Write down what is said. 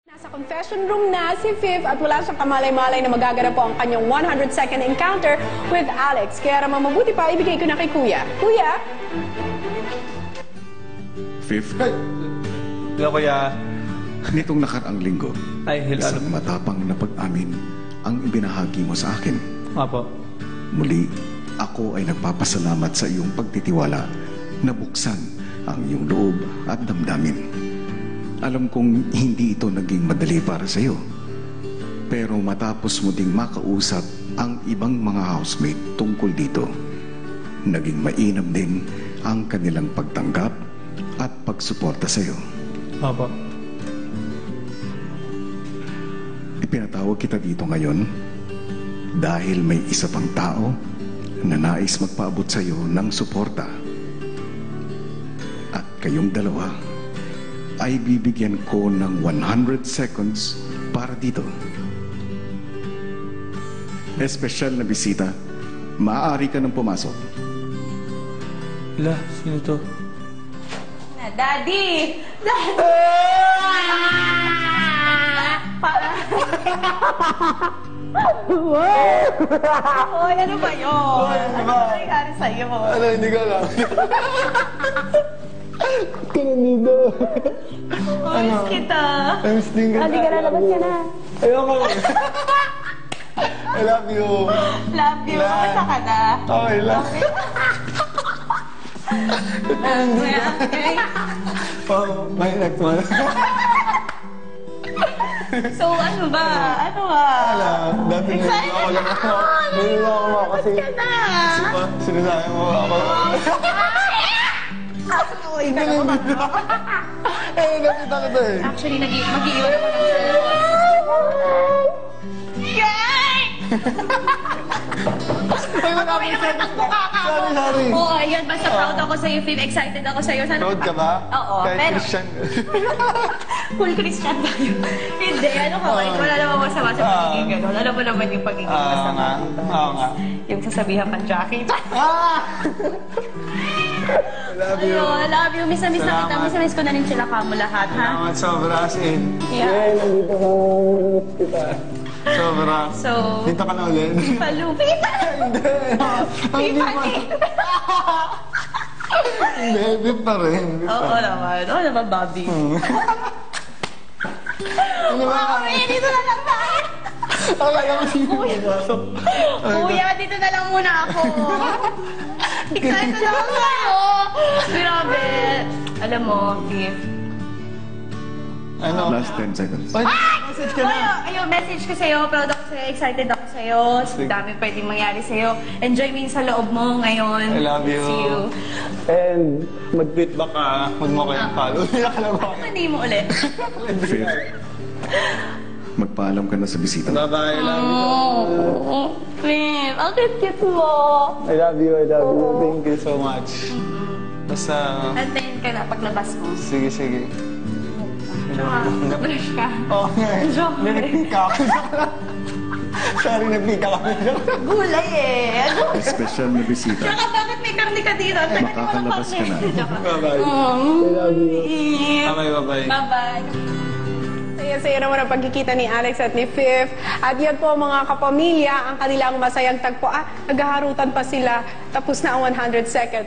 Nasa confession room na si Fifth at wala siyang kamalay-malay na magaganap po ang kanyang 100-second encounter with Alex. Kaya naman mabuti pa, ibigay ko na kay Kuya. Kuya? Fifth, Hello, Kuya. nitong nakaraang linggo, Ay, hello. isang matapang na pag-amin ang ibinahagi mo sa akin. Apo. Muli, ako ay nagpapasalamat sa iyong pagtitiwala na buksan ang iyong loob at damdamin. Alam kong hindi ito naging madali para sa iyo. Pero matapos mo ding makausap ang ibang mga housemate tungkol dito, naging mainam din ang kanilang pagtanggap at pagsuporta sa iyo. Apo. Ipinatawag kita dito ngayon dahil may isa pang tao na nais magpaabot sa iyo ng suporta. At kayong dalawa ay bibigyan ko ng 100 seconds para dito. Espesyal na bisita, maaari ka nang pumasok. Hala, sino to? Daddy! Daddy! Hoy, ano ba yun? Ano ba nangyari sa'yo? Ano, hindi ko alam. Kanino? Miss kita. Miss din ka. Hindi ka na, labas ka na. Ayoko. I love you. Love you. Kamusta ka na? Okay lang. Okay. Oh, my next one. So, ano ba? Ano ba? Dati Excited ako lang ako. Nililo ako kasi. Ka na. Sinasabi mo ako. Uy, ganun ba? Eh, nakita ko to eh. Actually, mag-iiwan ako ng cellphone. Yay! Ay, Uy, naman ang mukha ka ako. Sorry. Oo, ayun. Basta proud ako sa'yo, Fib. Excited ako sa'yo. Sana Proud ka ba? Oo, Kahit pero... Christian. Full Christian tayo. Hindi, ano ka ba? Wala namang masama sa pagiging gano'n. Alam mo naman yung pagiging masama. Oo nga. Yung sasabihan kang Jackie. I love you. Ayun, I love you. Miss na kita. Salamat. Miss na miss ko na rin sila kamo lahat, ha? Salamat sobra as in. Yeah. Nandito ka. Kita. Sobra. So, Dito ka na ulit. palupit. Hindi. Hindi pa. Hindi, bit pa rin. Oo naman. Oo naman, Bobby. Ano ba? Kuya, dito na lang tayo. Akala ko sino Kuya. pumasok. Kuya, dito na lang muna ako. Excited ako sa'yo. Grabe. Alam mo, Gift. Ano? Last 10 seconds. Ay! Message ka na. Ayun, message ko sa'yo. Proud ako sa'yo. Excited ako sa'yo. Dami pwedeng mangyari sa'yo. Enjoy mo yung sa loob mo ngayon. I love you. See you. And mag-tweet back ka. Huwag mo kayong follow. Nakala ko. Hindi mo ulit. Fifth, magpaalam ka na sa bisita. Bye-bye. I love you. Oh, Fib. Ang cute mo. I love you. I love you. Thank you so much. Basta... Antayin ka na paglabas mo. Sige, sige. Brush ka. Oo nga eh. Joke. Nagpika ako. Sorry, nagpika ako. Gulay eh. Ano? Espesyal na bisita, Tsaka bakit may karne ka dito? Ang tagal mo makakalabas ka na. Bye-bye. I love you. Bye-bye, bye-bye. Bye-bye. Saya-saya naman ang pagkikita ni Alex at ni Fifth. At yan po mga kapamilya, ang kanilang masayang tagpo. Naghaharutan pa sila. Tapos na ang 100 second.